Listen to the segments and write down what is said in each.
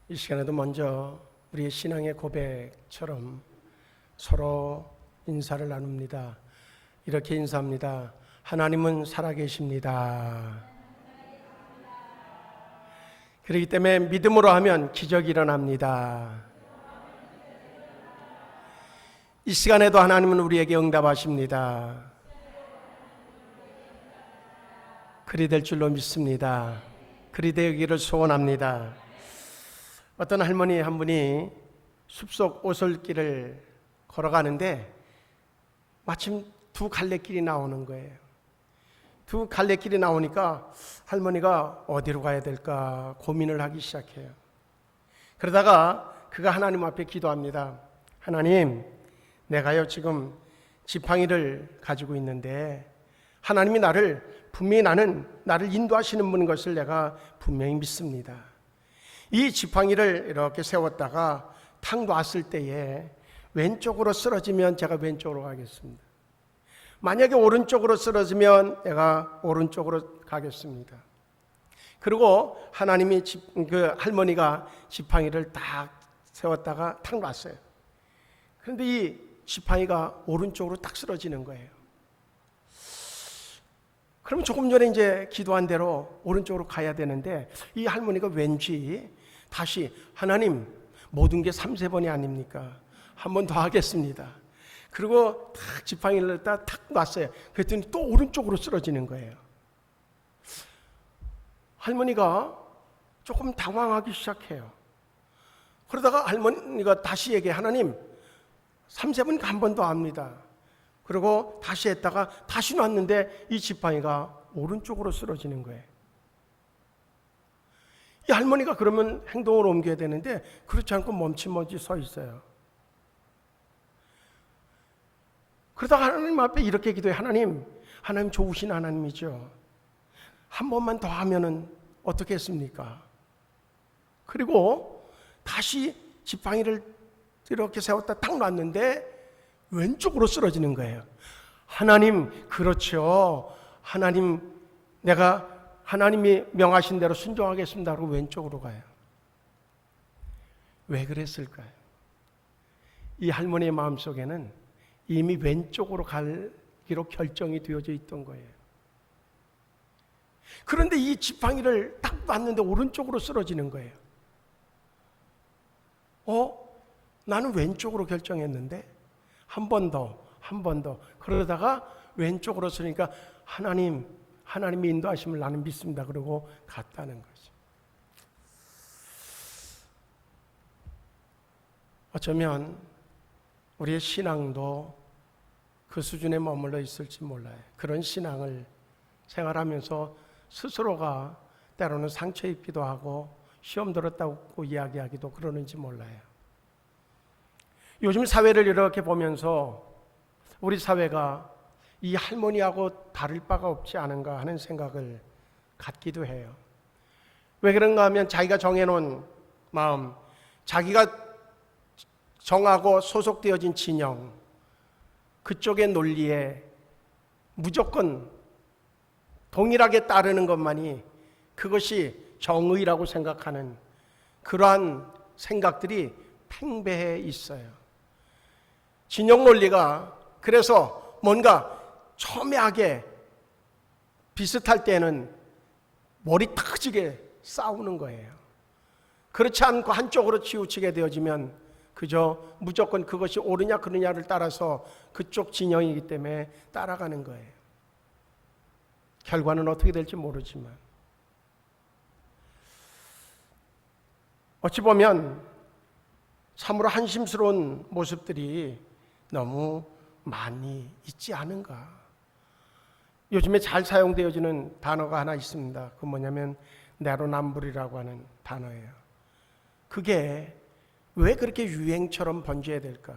이 시간에도 먼저 우리의 신앙의 고백처럼 서로 인사를 나눕니다. 이렇게 인사합니다. 하나님은 살아계십니다. 그렇기 때문에 믿음으로 하면 기적이 일어납니다. 이 시간에도 하나님은 우리에게 응답하십니다. 그리 될 줄로 믿습니다. 그리 되기를 소원합니다. 어떤 할머니 한 분이 숲속 오솔길을 걸어가는데 마침 두 갈래길이 나오는 거예요. 두 갈래길이 나오니까 할머니가 어디로 가야 될까 고민을 하기 시작해요. 그러다가 그가 하나님 앞에 기도합니다. 하나님, 내가요 지금 지팡이를 가지고 있는데 하나님이 분명히 나를 인도하시는 분인 것을 내가 분명히 믿습니다. 이 지팡이를 이렇게 세웠다가 탁 놨을 때에 왼쪽으로 쓰러지면 제가 왼쪽으로 가겠습니다. 만약에 오른쪽으로 쓰러지면 내가 오른쪽으로 가겠습니다. 그리고 하나님이 그 할머니가 지팡이를 딱 세웠다가 탁 놨어요. 그런데 이 지팡이가 오른쪽으로 딱 쓰러지는 거예요. 그러면 조금 전에 이제 기도한 대로 오른쪽으로 가야 되는데 이 할머니가 왠지 다시 하나님 모든 게 3-4번이 아닙니까? 한 번 더 하겠습니다. 그리고 탁 지팡이를 딱 놨어요. 그랬더니 또 오른쪽으로 쓰러지는 거예요. 할머니가 조금 당황하기 시작해요. 그러다가 할머니가 다시 얘기해. 하나님 3-4번이니까 한 번 더 합니다. 그리고 다시 했다가 다시 놨는데 이 지팡이가 오른쪽으로 쓰러지는 거예요. 이 할머니가 그러면 행동을 옮겨야 되는데 그렇지 않고 멈칫멈칫 서 있어요. 그러다가 하나님 앞에 이렇게 기도해. 하나님 좋으신 하나님이죠. 한 번만 더 하면은 어떻게 했습니까? 그리고 다시 지팡이를 이렇게 세웠다 딱 놨는데 왼쪽으로 쓰러지는 거예요. 하나님, 그렇죠. 하나님, 내가 하나님이 명하신 대로 순종하겠습니다. 하고 왼쪽으로 가요. 왜 그랬을까요? 이 할머니의 마음속에는 이미 왼쪽으로 가기로 결정이 되어져 있던 거예요. 그런데 이 지팡이를 딱 놨는데 오른쪽으로 쓰러지는 거예요. 나는 왼쪽으로 결정했는데 한 번 더 그러다가 왼쪽으로 쓰니까 하나님의 인도하심을 나는 믿습니다. 그러고 갔다는 거죠. 어쩌면 우리의 신앙도 그 수준에 머물러 있을지 몰라요. 그런 신앙을 생활하면서 스스로가 때로는 상처 입기도 하고 시험 들었다고 이야기하기도 그러는지 몰라요. 요즘 사회를 이렇게 보면서 우리 사회가 이 할머니하고 다를 바가 없지 않은가 하는 생각을 갖기도 해요. 왜 그런가 하면 자기가 정해놓은 마음, 자기가 정하고 소속되어진 진영, 그쪽의 논리에 무조건 동일하게 따르는 것만이 그것이 정의라고 생각하는 그러한 생각들이 팽배해 있어요. 진영 논리가 그래서 뭔가 첨예하게 비슷할 때는 머리 터지게 싸우는 거예요. 그렇지 않고 한쪽으로 치우치게 되어지면 그저 무조건 그것이 옳으냐 그르냐를 따라서 그쪽 진영이기 때문에 따라가는 거예요. 결과는 어떻게 될지 모르지만 어찌 보면 참으로 한심스러운 모습들이 너무 많이 있지 않은가. 요즘에 잘 사용되어지는 단어가 하나 있습니다. 그 뭐냐면 내로남불이라고 하는 단어예요. 그게 왜 그렇게 유행처럼 번져야 될까?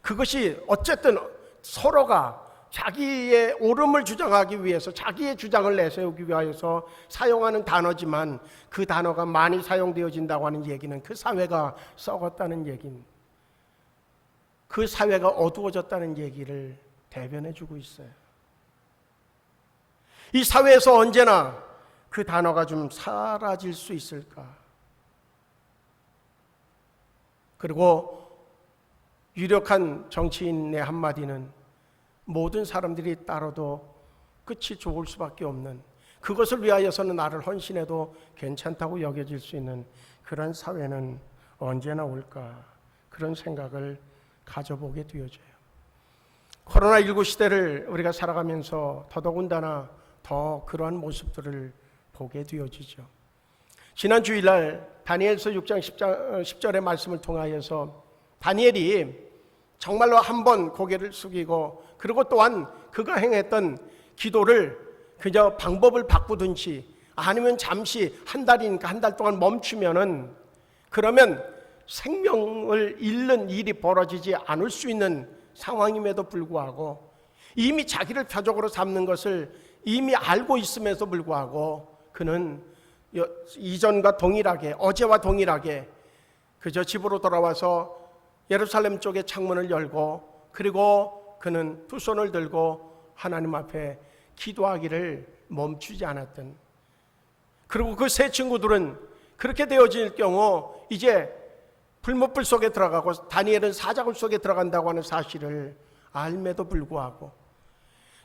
그것이 어쨌든 서로가 자기의 옳음을 주장하기 위해서 자기의 주장을 내세우기 위해서 사용하는 단어지만 그 단어가 많이 사용되어진다고 하는 얘기는 그 사회가 썩었다는 얘기입니다. 그 사회가 어두워졌다는 얘기를 대변해주고 있어요. 이 사회에서 언제나 그 단어가 좀 사라질 수 있을까? 그리고 유력한 정치인의 한마디는 모든 사람들이 따라도 끝이 좋을 수밖에 없는, 그것을 위하여서는 나를 헌신해도 괜찮다고 여겨질 수 있는 그런 사회는 언제나 올까, 그런 생각을 가져보게 되어져요. 코로나19 시대를 우리가 살아가면서 더더군다나 더 그러한 모습들을 보게 되어지죠. 지난 주일날 다니엘서 6장 10절의 말씀을 통하여서 다니엘이 정말로 한번 고개를 숙이고, 그리고 또한 그가 행했던 기도를 그저 방법을 바꾸든지 아니면 잠시 한 달이니까 한 달 동안 멈추면은, 그러면 생명을 잃는 일이 벌어지지 않을 수 있는 상황임에도 불구하고, 이미 자기를 표적으로 삼는 것을 이미 알고 있음에도 불구하고 그는 이전과 동일하게, 어제와 동일하게 그저 집으로 돌아와서 예루살렘 쪽의 창문을 열고, 그리고 그는 두 손을 들고 하나님 앞에 기도하기를 멈추지 않았던, 그리고 그 세 친구들은 그렇게 되어질 경우 이제 불못불 속에 들어가고 다니엘은 사자굴 속에 들어간다고 하는 사실을 알매도 불구하고,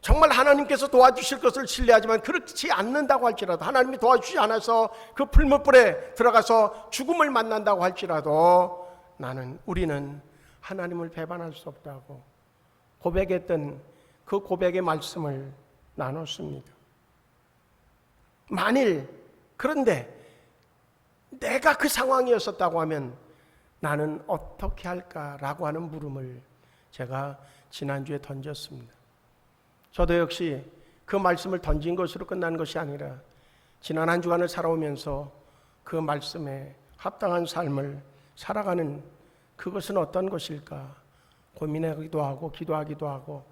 정말 하나님께서 도와주실 것을 신뢰하지만 그렇지 않는다고 할지라도, 하나님이 도와주지 않아서 그 불못불에 들어가서 죽음을 만난다고 할지라도 우리는 하나님을 배반할 수 없다고 고백했던 그 고백의 말씀을 나눴습니다. 만일 그런데 내가 그 상황이었었다고 하면 나는 어떻게 할까라고 하는 물음을 제가 지난주에 던졌습니다. 저도 역시 그 말씀을 던진 것으로 끝난 것이 아니라 지난 한 주간을 살아오면서 그 말씀에 합당한 삶을 살아가는 그것은 어떤 것일까 고민하기도 하고 기도하기도 하고,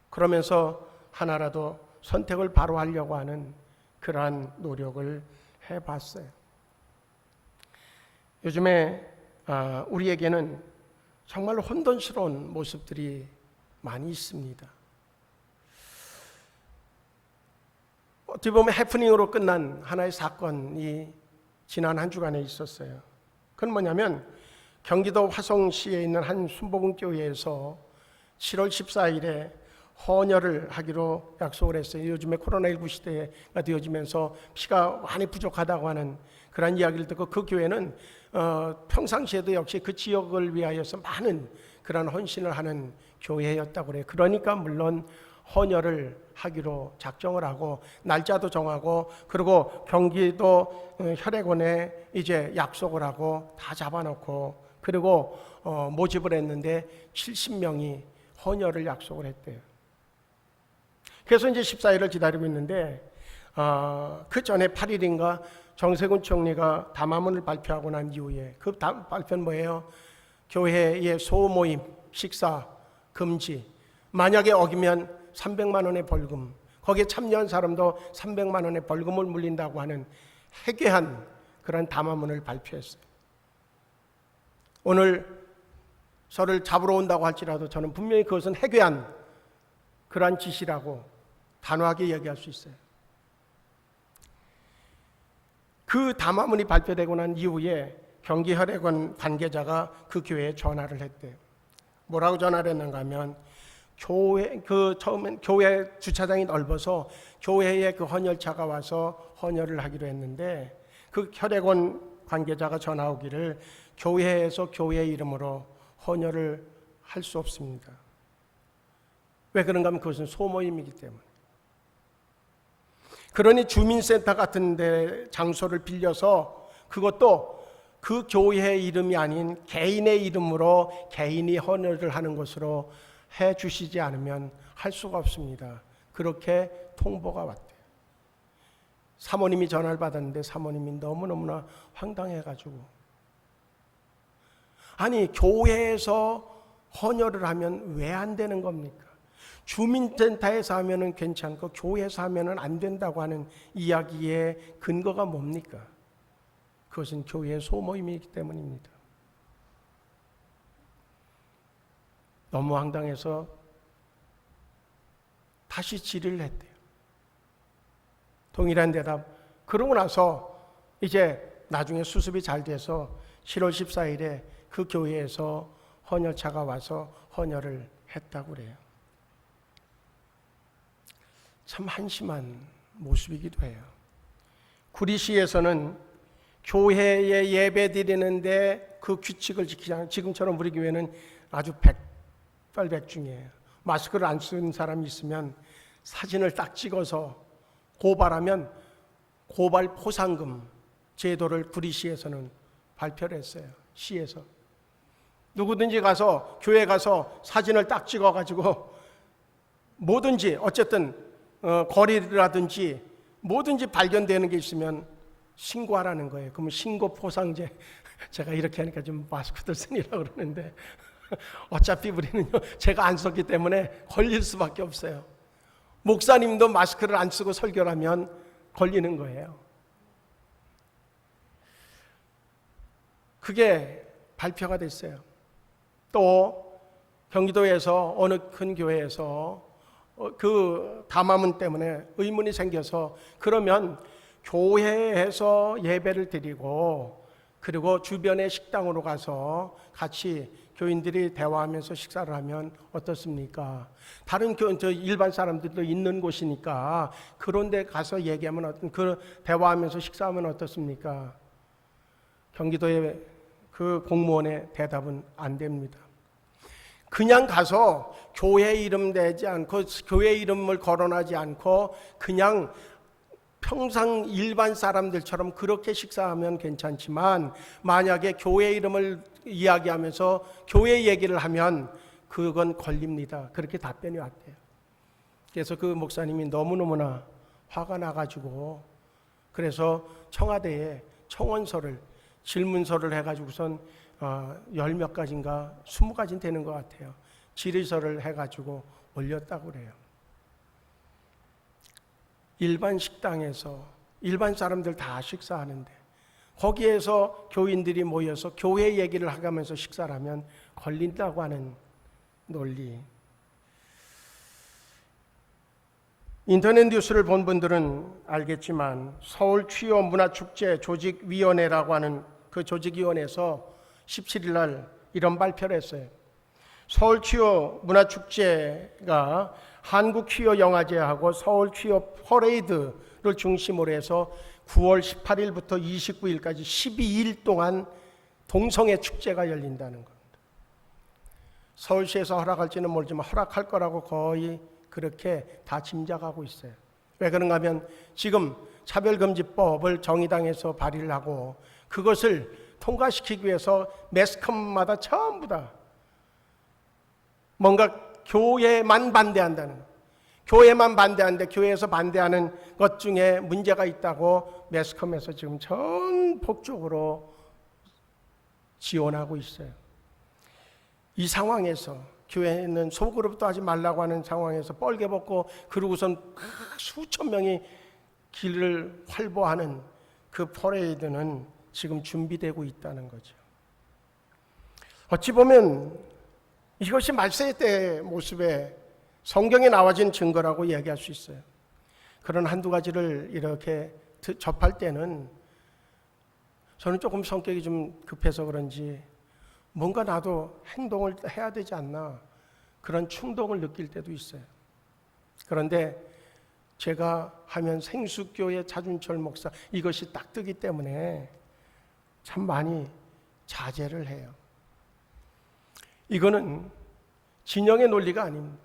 그러면서 하나라도 선택을 바로 하려고 하는 그러한 노력을 해봤어요. 요즘에 우리에게는 정말 혼돈스러운 모습들이 많이 있습니다. 어떻게 보면 해프닝으로 끝난 하나의 사건이 지난 한 주간에 있었어요. 그건 뭐냐면 경기도 화성시에 있는 한 순복음교회에서 7월 14일에 헌혈을 하기로 약속을 했어요. 요즘에 코로나19 시대가 되어지면서 피가 많이 부족하다고 하는 그런 이야기를 듣고, 그 교회는 평상시에도 역시 그 지역을 위하여서 많은 그런 헌신을 하는 교회였다고 그래요. 그러니까 물론 헌혈을 하기로 작정을 하고 날짜도 정하고, 그리고 경기도 혈액원에 이제 약속을 하고 다 잡아놓고, 그리고 모집을 했는데 70명이 헌혈을 약속을 했대요. 그래서 이제 14일을 기다리고 있는데 그 전에 8일인가 정세균 총리가 담화문을 발표하고 난 이후에, 그 발표는 뭐예요? 교회의 소모임, 식사 금지, 만약에 어기면 300만 원의 벌금, 거기에 참여한 사람도 300만 원의 벌금을 물린다고 하는 해괴한 그런 담화문을 발표했어요. 오늘 저를 잡으러 온다고 할지라도 저는 분명히 그것은 해괴한 그러한 짓이라고 단호하게 얘기할 수 있어요. 그 담화문이 발표되고 난 이후에 경기혈액원 관계자가 그 교회에 전화를 했대요. 뭐라고 전화를 했는가 하면, 처음엔 교회 주차장이 넓어서 교회에 그 헌혈차가 와서 헌혈을 하기로 했는데, 그 혈액원 관계자가 전화 오기를 교회에서 교회 이름으로 헌혈을 할 수 없습니다. 왜 그런가 하면 그것은 소모임이기 때문에. 그러니 주민센터 같은 데 장소를 빌려서, 그것도 그 교회의 이름이 아닌 개인의 이름으로 개인이 헌혈을 하는 것으로 해 주시지 않으면 할 수가 없습니다. 그렇게 통보가 왔대요. 사모님이 전화를 받았는데 사모님이 너무너무나 황당해가지고, 아니 교회에서 헌혈을 하면 왜 안 되는 겁니까? 주민센터에서 하면은 괜찮고 교회에서 하면은 안 된다고 하는 이야기의 근거가 뭡니까? 그것은 교회의 소모임이기 때문입니다. 너무 황당해서 다시 질의를 했대요. 동일한 대답. 그러고 나서 이제 나중에 수습이 잘 돼서 7월 14일에 그 교회에서 헌혈차가 와서 헌혈을 했다고 그래요. 참 한심한 모습이기도 해요. 구리시에서는 교회에 예배 드리는데 그 규칙을 지키지 않아요. 지금처럼 우리 교회는 아주 백발백중이에요. 마스크를 안 쓴 사람이 있으면 사진을 딱 찍어서 고발하면 고발 포상금 제도를 구리시에서는 발표를 했어요. 시에서. 누구든지 가서 교회 가서 사진을 딱 찍어가지고 뭐든지 어쨌든 거리라든지 뭐든지 발견되는 게 있으면 신고하라는 거예요. 그러면 신고 포상제. 제가 이렇게 하니까 좀 마스크들 쓰니라고 그러는데 어차피 우리는요 제가 안 썼기 때문에 걸릴 수밖에 없어요. 목사님도 마스크를 안 쓰고 설교를 하면 걸리는 거예요. 그게 발표가 됐어요. 또 경기도에서 어느 큰 교회에서 그 담화문 때문에 의문이 생겨서 그러면 교회에서 예배를 드리고 그리고 주변의 식당으로 가서 같이 교인들이 대화하면서 식사를 하면 어떻습니까? 다른 일반 사람들도 있는 곳이니까 그런 데 가서 얘기하면 대화하면서 식사하면 어떻습니까? 경기도의 그 공무원의 대답은 안 됩니다. 그냥 가서 교회 이름 대지 않고 교회 이름을 거론하지 않고 그냥 평상 일반 사람들처럼 그렇게 식사하면 괜찮지만 만약에 교회 이름을 이야기하면서 교회 얘기를 하면 그건 걸립니다. 그렇게 답변이 왔대요. 그래서 그 목사님이 너무너무나 화가 나가지고 그래서 청와대에 청원서를 질문서를 해가지고선 10몇 가지인가 20가지는 되는 것 같아요. 질의서를 해가지고 올렸다고 그래요. 일반 식당에서 일반 사람들 다 식사하는데 거기에서 교인들이 모여서 교회 얘기를 하면서 식사를 하면 걸린다고 하는 논리. 인터넷 뉴스를 본 분들은 알겠지만 서울 취요 문화축제 조직위원회라고 하는 그 조직위원회에서 17일 날 이런 발표를 했어요. 서울 취요 문화축제가 한국 취요 영화제하고 서울 취요 퍼레이드를 중심으로 해서 9월 18일부터 29일까지 12일 동안 동성애 축제가 열린다는 겁니다. 서울시에서 허락할지는 모르지만 허락할 거라고 거의 그렇게 다 짐작하고 있어요. 왜 그런가 하면 지금 차별금지법을 정의당에서 발의를 하고 그것을 통과시키기 위해서 매스컴마다 전부 다 뭔가 교회만 반대한다는, 교회만 반대하는데 교회에서 반대하는 것 중에 문제가 있다고 매스컴에서 지금 전폭적으로 지원하고 있어요. 이 상황에서 교회는 소그룹도 하지 말라고 하는 상황에서 뻘개 벗고 그러고선 수천 명이 길을 활보하는 그 퍼레이드는 지금 준비되고 있다는 거죠. 어찌 보면 이것이 말세 때의 모습에 성경에 나와진 증거라고 얘기할 수 있어요. 그런 한두 가지를 이렇게 접할 때는 저는 조금 성격이 좀 급해서 그런지 뭔가 나도 행동을 해야 되지 않나 그런 충동을 느낄 때도 있어요. 그런데 제가 하면 생수교회 차준철 목사 이것이 딱 뜨기 때문에 참 많이 자제를 해요. 이거는 진영의 논리가 아닙니다.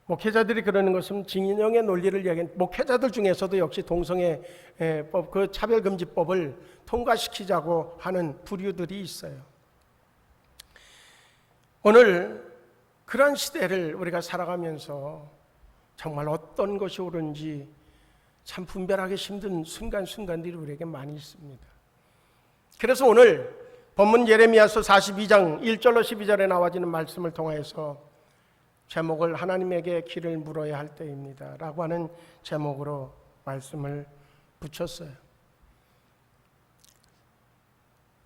목회자들이 그러는 것은 진영의 논리를 얘기하는, 목회자들 중에서도 역시 동성애법, 그 차별금지법을 통과시키자고 하는 부류들이 있어요. 오늘 그런 시대를 우리가 살아가면서 정말 어떤 것이 옳은지 참 분별하기 힘든 순간순간들이 우리에게 많이 있습니다. 그래서 오늘 본문 예레미야서 42장 1절로 12절에 나와지는 말씀을 통해서 제목을 하나님에게 길을 물어야 할 때입니다 라고 하는 제목으로 말씀을 붙였어요.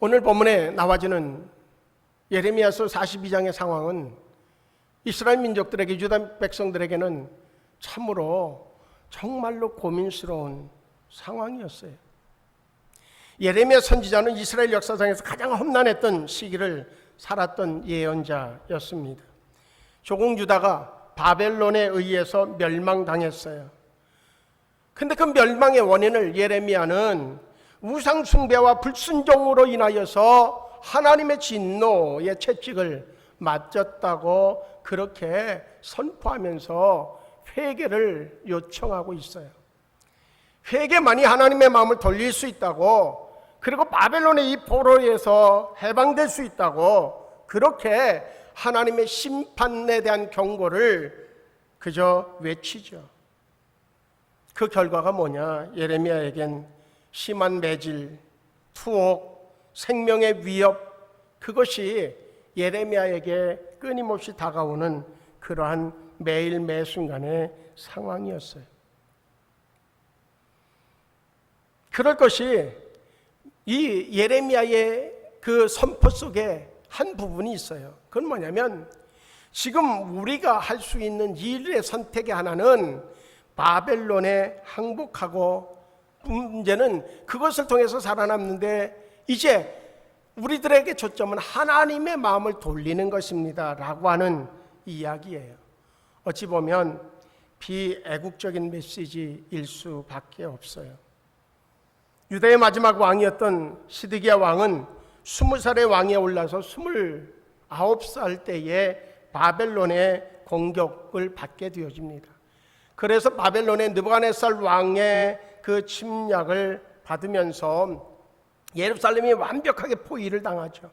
오늘 본문에 나와지는 예레미야서 42장의 상황은 이스라엘 민족들에게, 유다 백성들에게는 참으로 정말로 고민스러운 상황이었어요. 예레미야 선지자는 이스라엘 역사상에서 가장 험난했던 시기를 살았던 예언자였습니다. 조국 유다가 바벨론에 의해서 멸망당했어요. 근데 그 멸망의 원인을 예레미야는 우상 숭배와 불순종으로 인하여서 하나님의 진노의 채찍을 맞았다고 그렇게 선포하면서 회개를 요청하고 있어요. 회개만이 하나님의 마음을 돌릴 수 있다고, 그리고 바벨론의 이 포로에서 해방될 수 있다고, 그렇게 하나님의 심판에 대한 경고를 그저 외치죠. 그 결과가 뭐냐? 예레미야에겐 심한 매질, 투옥, 생명의 위협, 그것이 예레미야에게 끊임없이 다가오는 그러한 매일 매 순간의 상황이었어요. 그럴 것이 이 예레미야의 그 선포 속에 한 부분이 있어요. 그건 뭐냐면 지금 우리가 할 수 있는 일의 선택의 하나는 바벨론에 항복하고, 문제는 그것을 통해서 살아남는데 이제 우리들에게 초점은 하나님의 마음을 돌리는 것입니다 라고 하는 이야기예요. 어찌 보면 비애국적인 메시지일 수밖에 없어요. 유다의 마지막 왕이었던 시드기야 왕은 20살의 왕위에 올라서 29살 때에 바벨론의 공격을 받게 되어집니다. 그래서 바벨론의 느부갓네살 왕의 그 침략을 받으면서 예루살렘이 완벽하게 포위를 당하죠.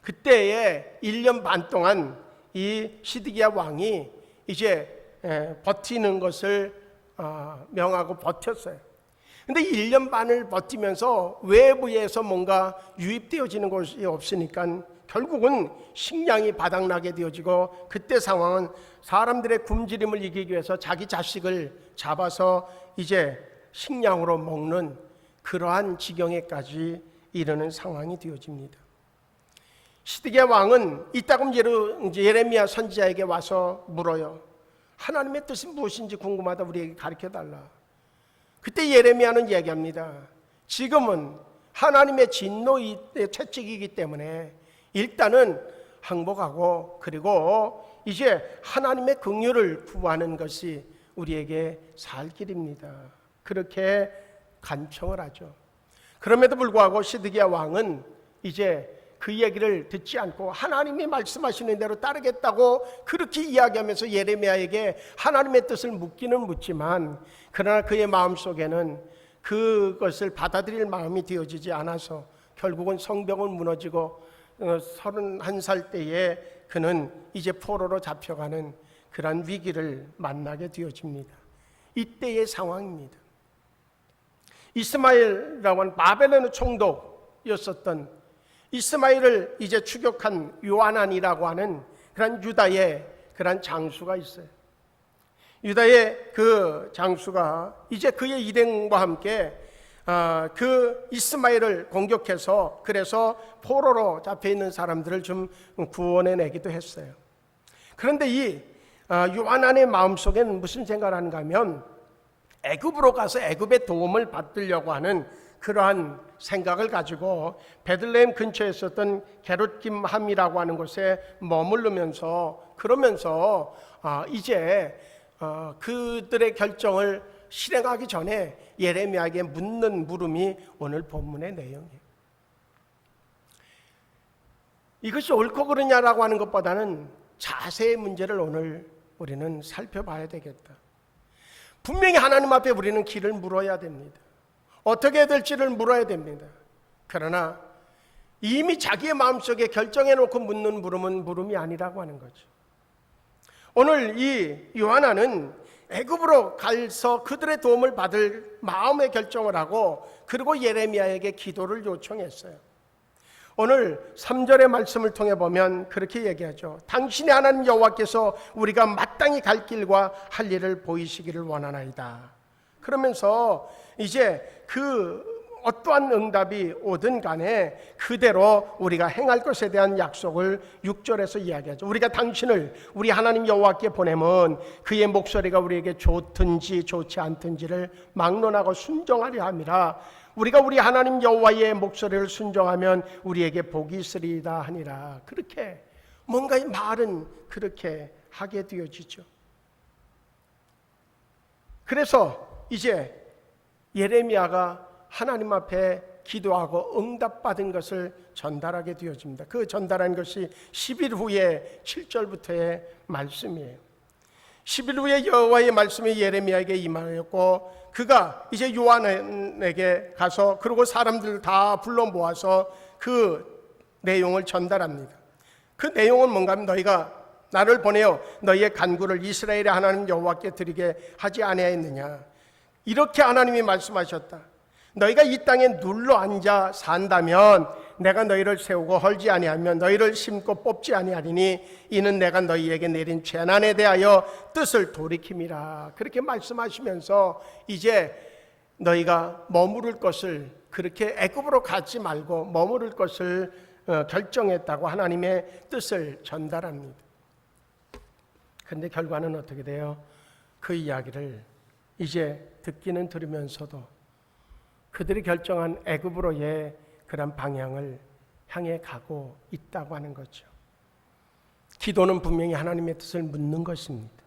그때에 1년 반 동안 이 시드기야 왕이 이제 버티는 것을 명하고 버텼어요. 근데 1년 반을 버티면서 외부에서 뭔가 유입되어지는 것이 없으니까 결국은 식량이 바닥나게 되어지고, 그때 상황은 사람들의 굶주림을 이기기 위해서 자기 자식을 잡아서 이제 식량으로 먹는 그러한 지경에까지 이르는 상황이 되어집니다. 시드기야 왕은 이따금 예레미야 선지자에게 와서 물어요. 하나님의 뜻이 무엇인지 궁금하다, 우리에게 가르쳐달라. 그때 예레미야는 얘기합니다. 지금은 하나님의 진노의 채찍이기 때문에 일단은 항복하고, 그리고 이제 하나님의 긍휼을 구하는 것이 우리에게 살 길입니다. 그렇게 간청을 하죠. 그럼에도 불구하고 시드기야 왕은 이제 그 얘기를 듣지 않고 하나님이 말씀하시는 대로 따르겠다고 그렇게 이야기하면서 예레미야에게 하나님의 뜻을 묻기는 묻지만, 그러나 그의 마음속에는 그것을 받아들일 마음이 되어지지 않아서 결국은 성벽은 무너지고 31살 때에 그는 이제 포로로 잡혀가는 그런 위기를 만나게 되어집니다. 이때의 상황입니다. 이스마엘이라고 하는 바벨론의 총독이었었던 이스마엘을 이제 추격한 요하난이라고 하는 그런 유다의 그런 장수가 있어요. 유다의 그 장수가 이제 그의 일행과 함께 그 이스마엘을 공격해서, 그래서 포로로 잡혀 있는 사람들을 좀 구원해내기도 했어요. 그런데 이 요하난의 마음속에는 무슨 생각을 하는가 하면 애굽으로 가서 애굽의 도움을 받으려고 하는 그러한 생각을 가지고 베들레헴 근처에 있었던 게룻김함이라고 하는 곳에 머무르면서, 그러면서 이제 그들의 결정을 실행하기 전에 예레미야에게 묻는 물음이 오늘 본문의 내용이에요. 이것이 옳고 그르냐라고 하는 것보다는 자세의 문제를 오늘 우리는 살펴봐야 되겠다. 분명히 하나님 앞에 우리는 길을 물어야 됩니다. 어떻게 해야 될지를 물어야 됩니다. 그러나 이미 자기의 마음속에 결정해놓고 묻는 물음은 물음이 아니라고 하는 거죠. 오늘 이 요하나는 애굽으로 가서 그들의 도움을 받을 마음의 결정을 하고, 그리고 예레미야에게 기도를 요청했어요. 오늘 3절의 말씀을 통해 보면 그렇게 얘기하죠. 당신의 하나님 여호와께서 우리가 마땅히 갈 길과 할 일을 보이시기를 원하나이다. 그러면서 이제 그 어떠한 응답이 오든 간에 그대로 우리가 행할 것에 대한 약속을 6절에서 이야기하죠. 우리가 당신을 우리 하나님 여호와께 보내면 그의 목소리가 우리에게 좋든지 좋지 않든지를 막론하고 순종하려 함이라. 우리가 우리 하나님 여호와의 목소리를 순종하면 우리에게 복이 있으리이다 하니라. 그렇게 뭔가 말은 그렇게 하게 되어지죠. 그래서 이제 예레미야가 하나님 앞에 기도하고 응답받은 것을 전달하게 되어집니다. 그 전달한 것이 10일 후에 7절부터의 말씀이에요. 10일 후에 여호와의 말씀이 예레미야에게 임하였고 그가 이제 요한에게 가서 그리고 사람들 다 불러 모아서 그 내용을 전달합니다. 그 내용은 뭔가 하면 너희가 나를 보내어 너희의 간구를 이스라엘의 하나님 여호와께 드리게 하지 아니하였느냐. 이렇게 하나님이 말씀하셨다. 너희가 이 땅에 눌러 앉아 산다면 내가 너희를 세우고 헐지 아니하면 너희를 심고 뽑지 아니하리니 이는 내가 너희에게 내린 재난에 대하여 뜻을 돌이킴이라. 그렇게 말씀하시면서 이제 너희가 머무를 것을 그렇게 애굽으로 가지 말고 머무를 것을 결정했다고 하나님의 뜻을 전달합니다. 그런데 결과는 어떻게 돼요? 그 이야기를 이제 듣기는 들으면서도 그들이 결정한 애굽으로의 그런 방향을 향해 가고 있다고 하는 거죠. 기도는 분명히 하나님의 뜻을 묻는 것입니다.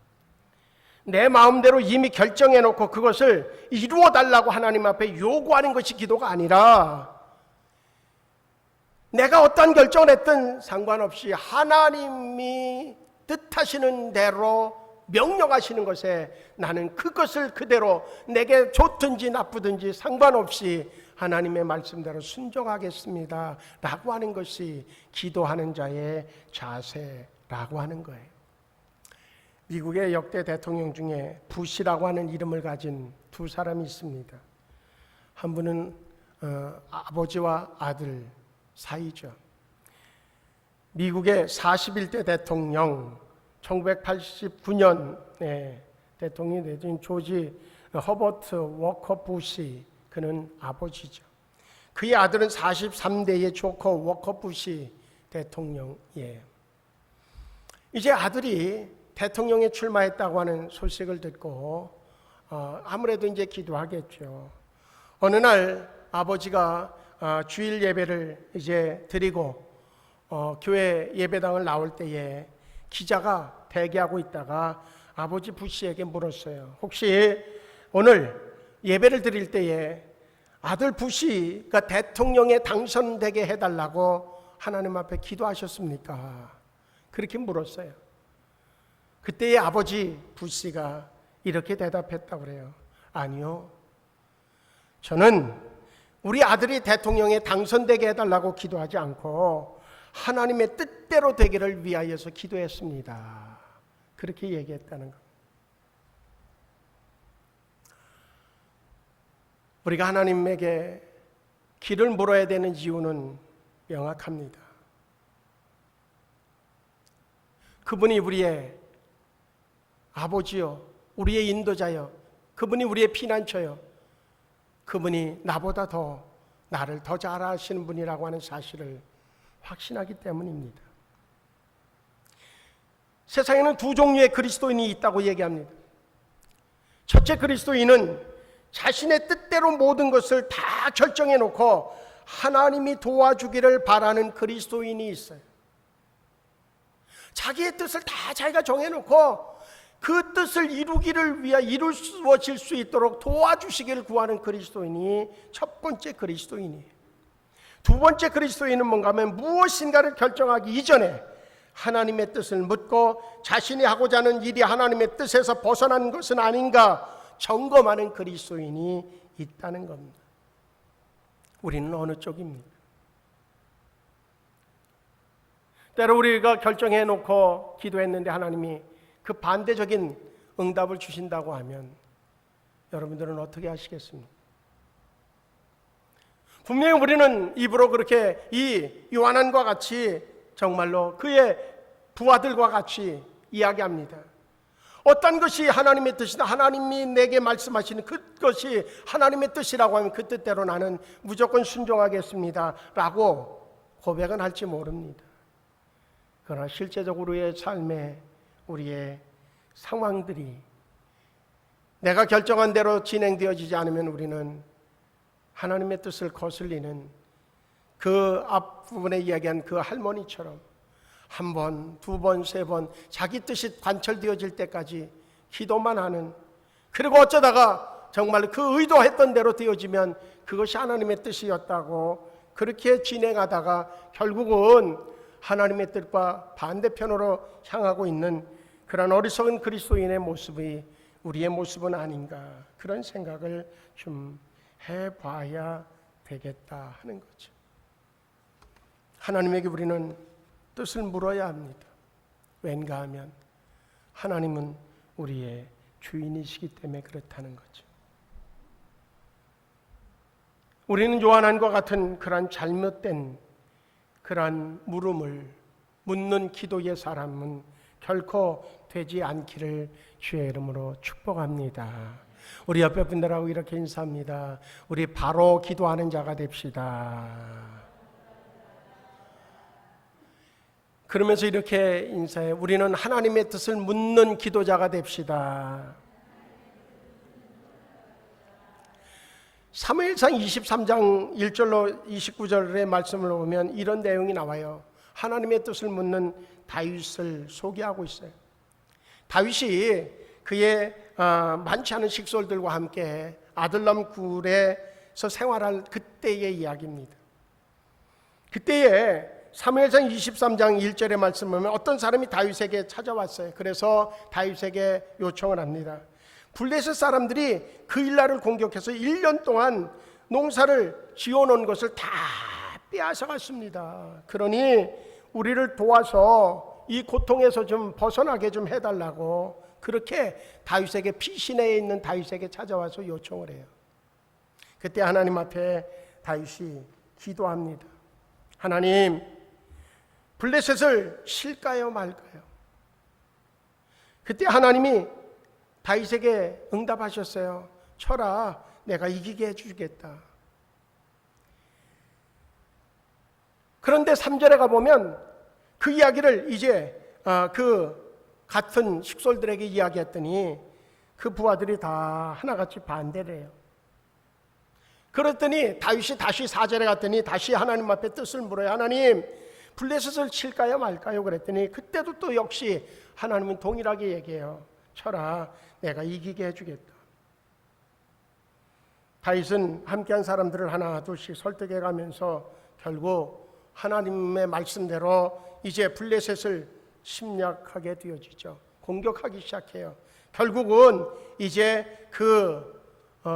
내 마음대로 이미 결정해 놓고 그것을 이루어 달라고 하나님 앞에 요구하는 것이 기도가 아니라 내가 어떤 결정을 했든 상관없이 하나님이 뜻하시는 대로 명령하시는 것에 나는 그것을 그대로 내게 좋든지 나쁘든지 상관없이 하나님의 말씀대로 순종하겠습니다 라고 하는 것이 기도하는 자의 자세라고 하는 거예요. 미국의 역대 대통령 중에 부시라고 하는 이름을 가진 두 사람이 있습니다. 한 분은 아버지와 아들 사이죠. 미국의 41대 대통령 1989년에 대통령이 되신 조지 허버트 워커 부시, 그는 아버지죠. 그의 아들은 43대의 조커 워커 부시 대통령이에요. 이제 아들이 대통령에 출마했다고 하는 소식을 듣고 아무래도 이제 기도하겠죠. 어느 날 아버지가 주일 예배를 이제 드리고 교회 예배당을 나올 때에 기자가 대기하고 있다가 아버지 부시에게 물었어요. 혹시 오늘 예배를 드릴 때에 아들 부시가 대통령에 당선되게 해달라고 하나님 앞에 기도하셨습니까? 그렇게 물었어요. 그때의 아버지 부시가 이렇게 대답했다고 그래요. 아니요. 저는 우리 아들이 대통령에 당선되게 해달라고 기도하지 않고 하나님의 뜻대로 되기를 위하여서 기도했습니다. 그렇게 얘기했다는 것. 우리가 하나님에게 길을 물어야 되는 이유는 명확합니다. 그분이 우리의 아버지요, 우리의 인도자요, 그분이 우리의 피난처요, 그분이 나보다 더 나를 더 잘 아시는 분이라고 하는 사실을 확신하기 때문입니다. 세상에는 두 종류의 그리스도인이 있다고 얘기합니다. 첫째 그리스도인은 자신의 뜻대로 모든 것을 다 결정해 놓고 하나님이 도와주기를 바라는 그리스도인이 있어요. 자기의 뜻을 다 자기가 정해놓고 그 뜻을 이루기를 위해 이루어질 수 있도록 도와주시기를 구하는 그리스도인이 첫 번째 그리스도인이에요. 두 번째 그리스도인은 뭔가 하면 무엇인가를 결정하기 이전에 하나님의 뜻을 묻고 자신이 하고자 하는 일이 하나님의 뜻에서 벗어난 것은 아닌가 점검하는 그리스도인이 있다는 겁니다. 우리는 어느 쪽입니까? 때로 우리가 결정해 놓고 기도했는데 하나님이 그 반대적인 응답을 주신다고 하면 여러분들은 어떻게 하시겠습니까? 분명히 우리는 입으로 그렇게 이 요한과 같이 정말로 그의 부하들과 같이 이야기합니다. 어떤 것이 하나님의 뜻이다, 하나님이 내게 말씀하시는 그것이 하나님의 뜻이라고 하면 그 뜻대로 나는 무조건 순종하겠습니다 라고 고백은 할지 모릅니다. 그러나 실제적으로 우리의 삶에 우리의 상황들이 내가 결정한 대로 진행되어지지 않으면 우리는 하나님의 뜻을 거슬리는 그 앞부분에 이야기한 그 할머니처럼 한 번, 두 번, 세 번 자기 뜻이 관철되어질 때까지 기도만 하는, 그리고 어쩌다가 정말 그 의도했던 대로 되어지면 그것이 하나님의 뜻이었다고 그렇게 진행하다가 결국은 하나님의 뜻과 반대편으로 향하고 있는 그런 어리석은 그리스도인의 모습이 우리의 모습은 아닌가, 그런 생각을 좀 해봐야 되겠다 하는 거죠. 하나님에게 우리는 뜻을 물어야 합니다. 왠가 하면 하나님은 우리의 주인이시기 때문에 그렇다는 거죠. 우리는 요한과 같은 그러한 잘못된 그러한 물음을 묻는 기도의 사람은 결코 되지 않기를 주의 이름으로 축복합니다. 우리 옆에 분들하고 이렇게 인사합니다. 우리 바로 기도하는 자가 됩시다. 그러면서 이렇게 인사해. 우리는 하나님의 뜻을 묻는 기도자가 됩시다. 사무엘상 23장 1절로 29절의 말씀을 보면 이런 내용이 나와요. 하나님의 뜻을 묻는 다윗을 소개하고 있어요. 다윗이 그의 많지 않은 식솔들과 함께 아들람 굴에서 생활할 그때의 이야기입니다. 그때에 사무엘상 23장 1절의 말씀을 보면 어떤 사람이 다윗에게 찾아왔어요. 그래서 다윗에게 요청을 합니다. 블레셋 사람들이 그 일날을 공격해서 1년 동안 농사를 지어놓은 것을 다 빼앗아갔습니다. 그러니 우리를 도와서 이 고통에서 좀 벗어나게 좀 해달라고 그렇게 다윗에게 피시내에 있는 다윗에게 찾아와서 요청을 해요. 그때 하나님 앞에 다윗이 기도합니다. 하나님, 블레셋을 칠까요 말까요? 그때 하나님이 다윗에게 응답하셨어요. 쳐라, 내가 이기게 해주겠다. 그런데 3절에 가보면 그 이야기를 이제 그 같은 식솔들에게 이야기했더니 그 부하들이 다 하나같이 반대를 해요. 그랬더니 다윗이 다시 4절에 갔더니 다시 하나님 앞에 뜻을 물어요. 하나님, 블레셋을 칠까요 말까요? 그랬더니 그때도 또 역시 하나님은 동일하게 얘기해요. 쳐라, 내가 이기게 해주겠다. 다윗은 함께한 사람들을 하나 둘씩 설득해 가면서 결국 하나님의 말씀대로 이제 블레셋을 침략하게 되어지죠. 공격하기 시작해요. 결국은 이제 그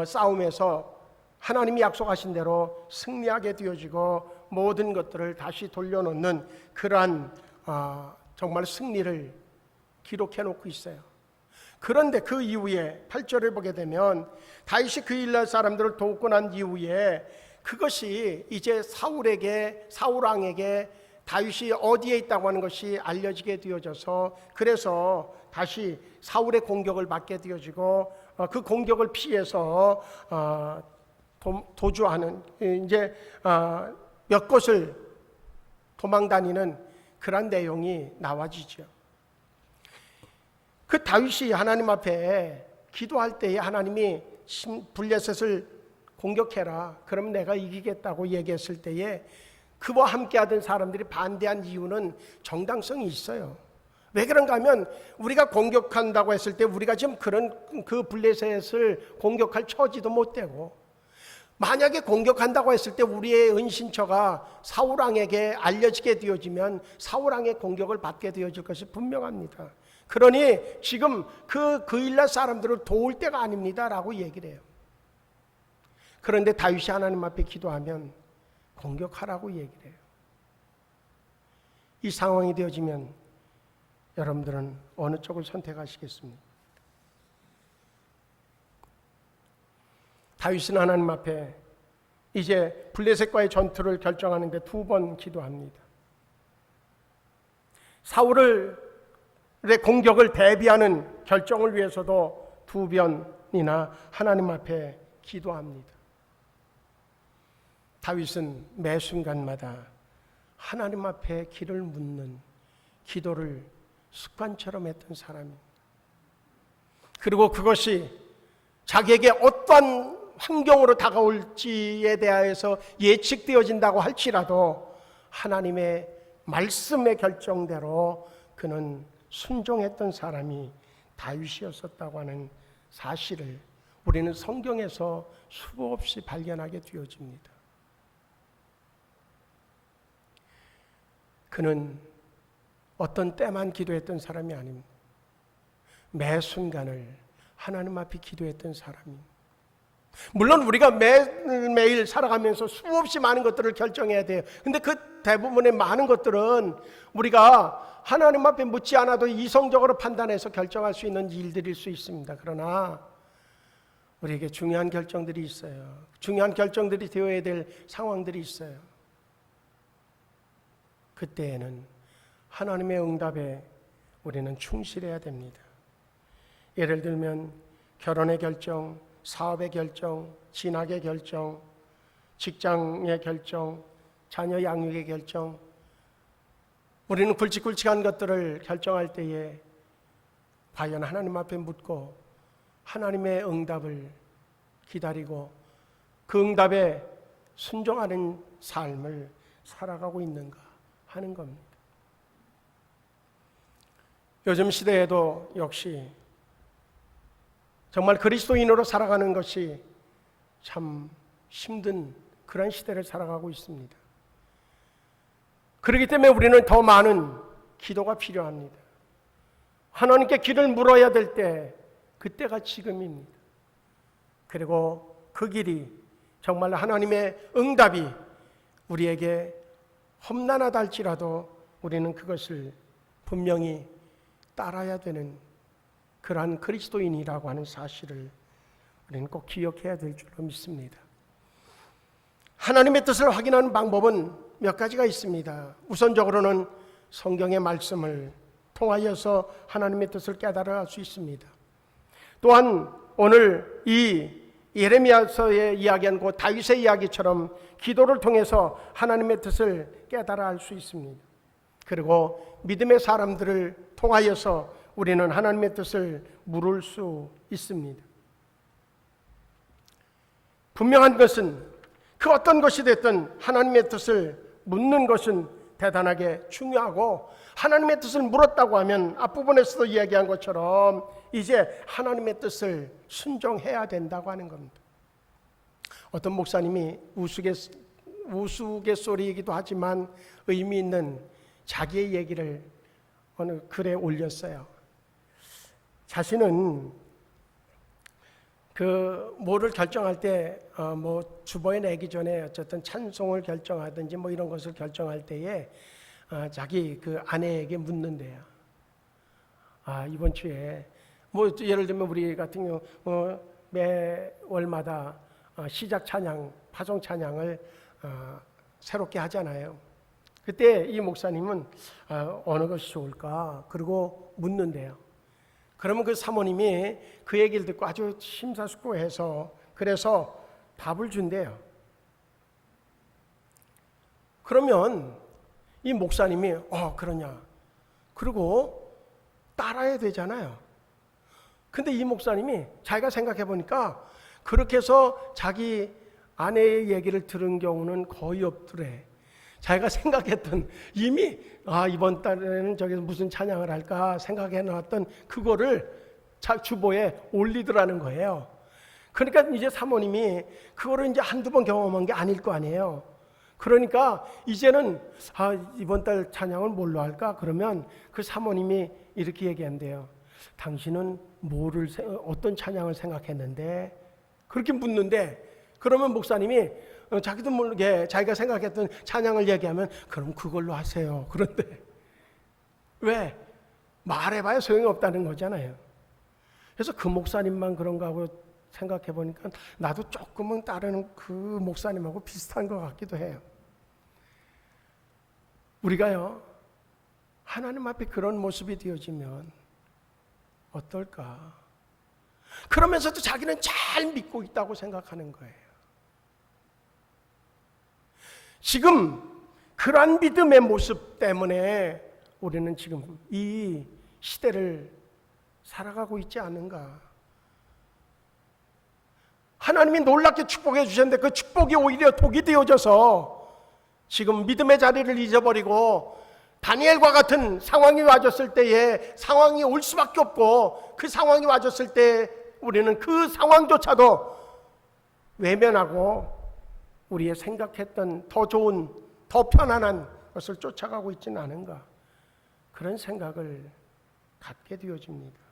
싸움에서 하나님이 약속하신 대로 승리하게 되어지고 모든 것들을 다시 돌려놓는 그러한 정말 승리를 기록해 놓고 있어요. 그런데 그 이후에 8절을 보게 되면 다윗이 그 일날 사람들을 돕고 난 이후에 그것이 이제 사울 왕에게 다윗이 어디에 있다고 하는 것이 알려지게 되어져서 그래서 다시 사울의 공격을 받게 되어지고 그 공격을 피해서 도주하는 이제 몇 곳을 도망 다니는 그런 내용이 나와지죠. 그 다윗이 하나님 앞에 기도할 때에 하나님이 블레셋을 공격해라, 그럼 내가 이기겠다고 얘기했을 때에 그와 함께하던 사람들이 반대한 이유는 정당성이 있어요. 왜 그런가 하면 우리가 공격한다고 했을 때 우리가 지금 그런 그 블레셋을 공격할 처지도 못 되고, 만약에 공격한다고 했을 때 우리의 은신처가 사울왕에게 알려지게 되어지면 사울왕의 공격을 받게 되어질 것이 분명합니다. 그러니 지금 그 일날 사람들을 도울 때가 아닙니다 라고 얘기를 해요. 그런데 다윗이 하나님 앞에 기도하면 공격하라고 얘기를 해요. 이 상황이 되어지면 여러분들은 어느 쪽을 선택하시겠습니까? 다윗은 하나님 앞에 이제 블레셋과의 전투를 결정하는데 2번 기도합니다. 사울의 공격을 대비하는 결정을 위해서도 2번이나 하나님 앞에 기도합니다. 다윗은 매 순간마다 하나님 앞에 길을 묻는 기도를 습관처럼 했던 사람입니다. 그리고 그것이 자기에게 어떠한 환경으로 다가올지에 대하여서 예측되어진다고 할지라도 하나님의 말씀의 결정대로 그는 순종했던 사람이 다윗이었었다고 하는 사실을 우리는 성경에서 수없이 발견하게 되어집니다. 그는 어떤 때만 기도했던 사람이 아닙니다. 매 순간을 하나님 앞에 기도했던 사람입니다. 물론 우리가 매일매일 살아가면서 수없이 많은 것들을 결정해야 돼요. 근데 그 대부분의 많은 것들은 우리가 하나님 앞에 묻지 않아도 이성적으로 판단해서 결정할 수 있는 일들일 수 있습니다. 그러나 우리에게 중요한 결정들이 있어요. 중요한 결정들이 되어야 될 상황들이 있어요. 그때에는 하나님의 응답에 우리는 충실해야 됩니다. 예를 들면 결혼의 결정, 사업의 결정, 진학의 결정, 직장의 결정, 자녀 양육의 결정, 우리는 굵직굵직한 것들을 결정할 때에 과연 하나님 앞에 묻고 하나님의 응답을 기다리고 그 응답에 순종하는 삶을 살아가고 있는가 하는 겁니다. 요즘 시대에도 역시 정말 그리스도인으로 살아가는 것이 참 힘든 그런 시대를 살아가고 있습니다. 그렇기 때문에 우리는 더 많은 기도가 필요합니다. 하나님께 길을 물어야 될 때 그때가 지금입니다. 그리고 그 길이 정말 하나님의 응답이 우리에게 험난하다 할지라도 우리는 그것을 분명히 따라야 되는 그러한 그리스도인이라고 하는 사실을 우리는 꼭 기억해야 될 줄로 믿습니다. 하나님의 뜻을 확인하는 방법은 몇 가지가 있습니다. 우선적으로는 성경의 말씀을 통하여서 하나님의 뜻을 깨달아 알 수 있습니다. 또한 오늘 이 예레미야서에 이야기한 그 다윗의 이야기처럼 기도를 통해서 하나님의 뜻을 깨달아 알 수 있습니다. 그리고 믿음의 사람들을 통하여서 우리는 하나님의 뜻을 물을 수 있습니다. 분명한 것은 그 어떤 것이 됐든 하나님의 뜻을 묻는 것은 대단하게 중요하고, 하나님의 뜻을 물었다고 하면 앞부분에서도 이야기한 것처럼 이제 하나님의 뜻을 순종해야 된다고 하는 겁니다. 어떤 목사님이 우스갯소리이기도 하지만 의미 있는 자기의 얘기를 어느 글에 올렸어요. 자신은 뭐를 결정할 때 주보에 내기 전에 어쨌든 찬송을 결정하든지 이런 것을 결정할 때에 자기 그 아내에게 묻는데요. 이번 주에 예를 들면 우리 같은 경우 매월마다 시작 찬양, 파송 찬양을 새롭게 하잖아요. 그때 이 목사님은 어느 것이 좋을까? 그리고 묻는데요. 그러면 그 사모님이 그 얘기를 듣고 아주 심사숙고해서 그래서 밥을 준대요. 그러면 이 목사님이 그러냐? 그리고 따라야 되잖아요. 근데 이 목사님이 자기가 생각해 보니까 그렇게 해서 자기 아내의 얘기를 들은 경우는 거의 없더래. 자기가 생각했던 이미 이번 달에는 저기서 무슨 찬양을 할까 생각해 놨던 그거를 주보에 올리더라는 거예요. 그러니까 이제 사모님이 그거를 이제 한두 번 경험한 게 아닐 거 아니에요. 그러니까 이제는 이번 달 찬양을 뭘로 할까? 그러면 그 사모님이 이렇게 얘기한대요. 당신은 어떤 찬양을 생각했는데? 그렇게 묻는데, 그러면 목사님이 자기도 모르게 자기가 생각했던 찬양을 얘기하면 그럼 그걸로 하세요. 그런데 왜? 말해봐야 소용이 없다는 거잖아요. 그래서 그 목사님만 그런가 하고 생각해 보니까 나도 조금은 따르는 그 목사님하고 비슷한 것 같기도 해요. 우리가요, 하나님 앞에 그런 모습이 되어지면 어떨까? 그러면서도 자기는 잘 믿고 있다고 생각하는 거예요. 지금 그러한 믿음의 모습 때문에 우리는 지금 이 시대를 살아가고 있지 않은가? 하나님이 놀랍게 축복해 주셨는데 그 축복이 오히려 독이 되어져서 지금 믿음의 자리를 잊어버리고 다니엘과 같은 상황이 와줬을 때에 상황이 올 수밖에 없고 그 상황이 와줬을 때 우리는 그 상황조차도 외면하고 우리의 생각했던 더 좋은, 더 편안한 것을 쫓아가고 있지는 않은가, 그런 생각을 갖게 되어집니다.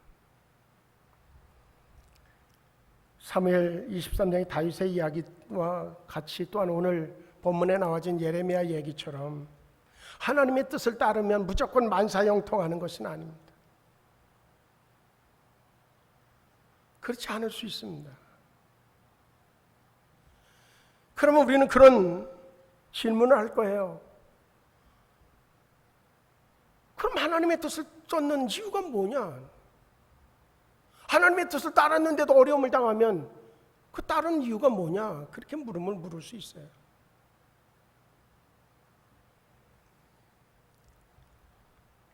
사무엘 23장의 다윗의 이야기와 같이 또한 오늘 본문에 나와진 예레미야 얘기처럼 하나님의 뜻을 따르면 무조건 만사형통하는 것은 아닙니다. 그렇지 않을 수 있습니다. 그러면 우리는 그런 질문을 할 거예요. 그럼 하나님의 뜻을 쫓는 이유가 뭐냐? 하나님의 뜻을 따랐는데도 어려움을 당하면 그 따른 이유가 뭐냐? 그렇게 물을 수 있어요.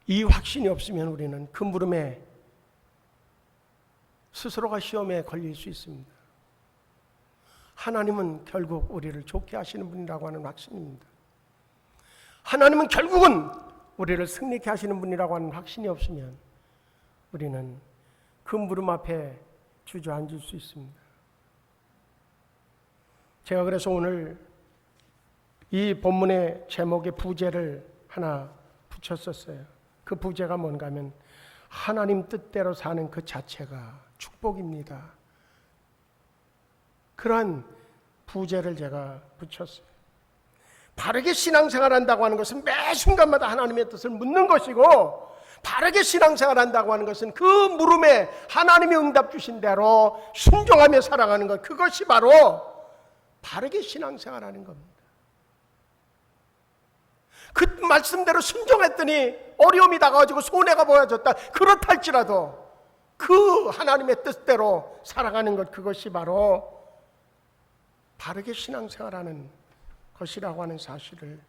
이 확신이 없으면 우리는 그 물음에 스스로가 시험에 걸릴 수 있습니다. 하나님은 결국 우리를 좋게 하시는 분이라고 하는 확신입니다. 하나님은 결국은 우리를 승리케 하시는 분이라고 하는 확신이 없으면 우리는 그 물음 앞에 주저앉을 수 있습니다. 제가 그래서 오늘 이 본문의 제목에 부제를 하나 붙였었어요. 그 부제가 뭔가 하면 하나님 뜻대로 사는 그 자체가 축복입니다. 그러한 부제를 제가 붙였어요. 바르게 신앙생활한다고 하는 것은 매 순간마다 하나님의 뜻을 묻는 것이고, 바르게 신앙생활한다고 하는 것은 그 물음에 하나님이 응답 주신 대로 순종하며 살아가는 것, 그것이 바로 바르게 신앙생활하는 겁니다. 그 말씀대로 순종했더니 어려움이 다가와지고 손해가 보여졌다. 그렇다 할지라도 그 하나님의 뜻대로 살아가는 것, 그것이 바로 바르게 신앙생활하는 것이라고 하는 사실을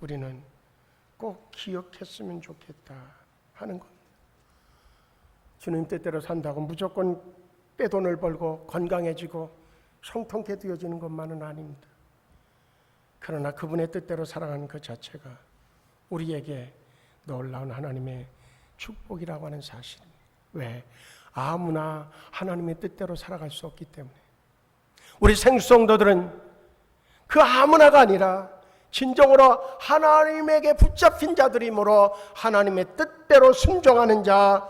우리는 꼭 기억했으면 좋겠다 하는 겁니다. 주님 뜻대로 산다고 무조건 떼돈을 벌고 건강해지고 형통케 되어지는 것만은 아닙니다. 그러나 그분의 뜻대로 살아가는 그 자체가 우리에게 놀라운 하나님의 축복이라고 하는 사실입니다. 왜? 아무나 하나님의 뜻대로 살아갈 수 없기 때문에. 우리 생수성도들은 그 아무나가 아니라 진정으로 하나님에게 붙잡힌 자들이므로 하나님의 뜻대로 순종하는 자,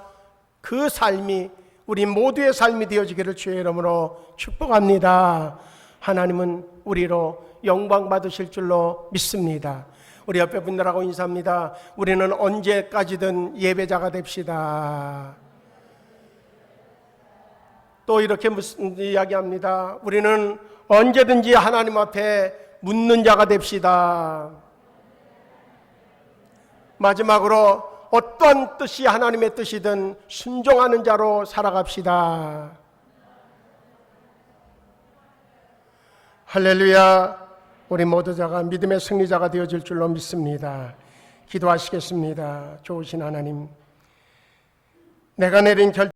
그 삶이 우리 모두의 삶이 되어지기를 주의 이름으로 축복합니다. 하나님은 우리로 영광 받으실 줄로 믿습니다. 우리 옆에 분들하고 인사합니다. 우리는 언제까지든 예배자가 됩시다. 또 이렇게 무슨 이야기합니다. 우리는 언제든지 하나님 앞에 묻는 자가 됩시다. 마지막으로 어떠한 뜻이 하나님의 뜻이든 순종하는 자로 살아갑시다. 할렐루야. 우리 모두자가 믿음의 승리자가 되어질 줄로 믿습니다. 기도하시겠습니다. 좋으신 하나님, 내가 내린 결정